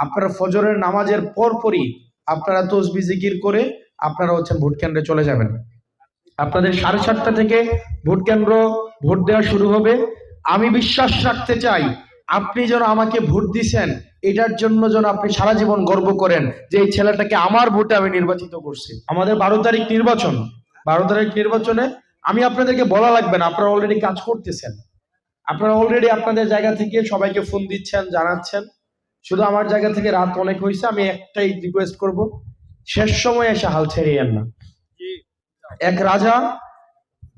আপনারা ফজরের নামাজের পরপরই আপনারা তসবিহ জিকির করে আপনারা ভোট কেন্দ্রে চলে যাবেন। আপনাদের 7:30 থেকে ভোট কেন্দ্র ভোট দেওয়া শুরু হবে। আমি বিশ্বাস রাখতে চাই আপনি যেন আমাকে ভোট দিছেন, এটার জন্য যেন আপনি সারা জীবন গর্ব করেন যে এই ছেলেটাকে আমার ভোটে আমি নির্বাচিত করছি। আমাদের 12 তারিখ নির্বাচন। 12 তারিখ নির্বাচনে আমি আপনাদেরকে বলা লাগবে না, আপনারা অলরেডি কাজ করতেছেন। আপনারা অলরেডি আপনাদের জায়গা থেকে সবাইকে ফোন দিচ্ছেন, জানাচ্ছেন। শুধু আমার জায়গা থেকে রাত অনেক হয়েছে, আমি একটাই রিকোয়েস্ট করব, শেষ সময় এসে হাল ছেড়িয়েন না। এক রাজা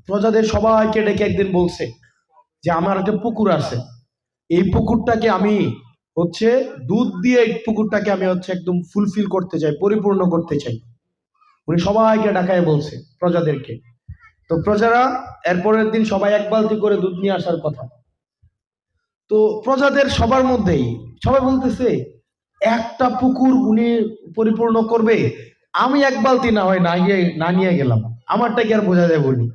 প্রজাদের সবাইকে ডেকে একদিন বলছে যে আমার একটা পুকুর আছে, এই পুকুরটাকে আমি দুধ দিয়ে এই পুকুরটাকে আমি একদম ফুলফিল করতে চাই, পরিপূর্ণ করতে চাই। উনি সবাইকে ডাকায় বলছে প্রজাদেরকে। তো প্রজারা এরপরের দিন সবাই এক বালতি করে দুধ নিয়ে আসার কথা। তো প্রজাদের সবার মধ্যেই সবাই বলতেছে একটা পুকুর উনি পরিপূর্ণ করবে, আমি এক বালতি না হয় না নিয়ে গেলাম, আমারটা কি আর বোঝা যায় বলি?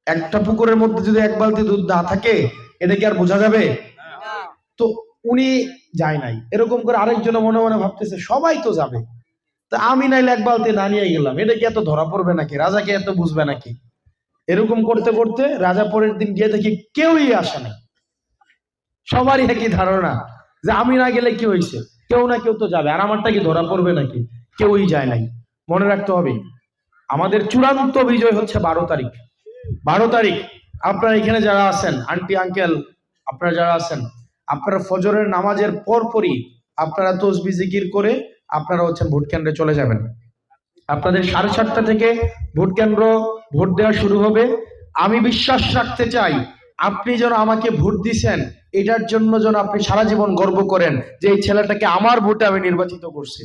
একটা পুকুরের মধ্যে যদি এক বালতি দুধ না থাকে এটা কি আর বোঝা যাবে? তো উনি যায় নাই। এরকম করে আরেকজনে মনে মনে ভাবতেছে সবাই তো যাবে, তা আমি নাইলে এক বালতি না নিয়ে গেলাম, এটা কি এত ধরা পড়বে নাকি? রাজাকে এত বুঝবে নাকি? এরকম করতে করতে রাজা পরের দিন গিয়ে দেখি কেউই আসে না। সবারই একই ধারণা যে আমি না গেলে কি হয়েছে, কেউ না কেউ তো যাবে, আর আমারটা কি ধরা পড়বে নাকি? কেউই যায় নাই। মনে রাখতে হবে আমাদের চূড়ান্ত বিজয় হচ্ছে 12 তারিখ। 12 তারিখ আপনারা এখানে যারা আছেন, আন্টি আঙ্কেল আপনারা যারা আছেন, আপনারা ফজরের নামাজের পরপরই আপনারা তসবিহ জিকির করে আপনারা ভোট কেন্দ্রে চলে যাবেন। আপনাদের 7:30 থেকে ভোট কেন্দ্র ভোট দেওয়া শুরু হবে। আমি বিশ্বাস রাখতে চাই আপনি যেন আমাকে ভোট দিছেন, এটার জন্য যেন আপনি সারা জীবন গর্ব করেন যে এই ছেলেটাকে আমার ভোটে আমি নির্বাচিত করছি।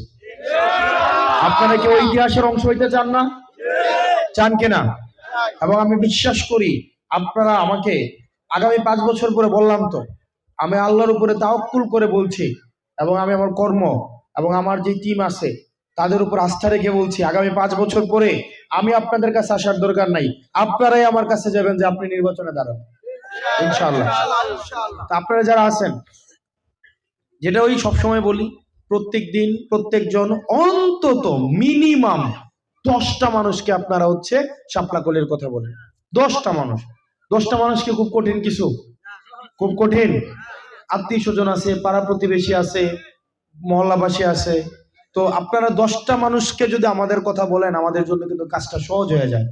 আপনারা কি ওই ইতিহাসের অংশ হইতে চান না? চান কিনা? এবং আমি বিশ্বাস করি আপনারা আমাকে আগামী 5 বছর পরে, বললাম তো আমি আল্লাহর উপরে তাওয়াক্কুল করে বলছি, এবং আমি আমার কর্ম এবং আমার যে টিম আছে তাদের উপর আস্থা রেখে বলছি, আগামী 5 বছর পরে আমি আপনাদের কাছে আসার দরকার নাই, আপনারাই আমার কাছে যাবেন যে আপনি নির্বাচনে দাঁড়ান ইনশাআল্লাহ। আপনারা যারা আছেন, যেটা ওই সবসময় বলি, প্রত্যেক দিন প্রত্যেকজন অন্তত মিনিমাম 10টা মানুষকে আপনারা শাপলা কলির কথা বলেন। 10টা মানুষ। 10টা মানুষকে খুব কঠিন কিছু? খুব কঠিন? আত্মীয় স্বজন আছে, পাড়া প্রতিবেশী আছে, মহল্লাবাসী আছে। তো আপনারা 10টা মানুষকে যদি আমাদের কথা বলেন, আমাদের জন্য কিন্তু কাজটা সহজ হয়ে যায়।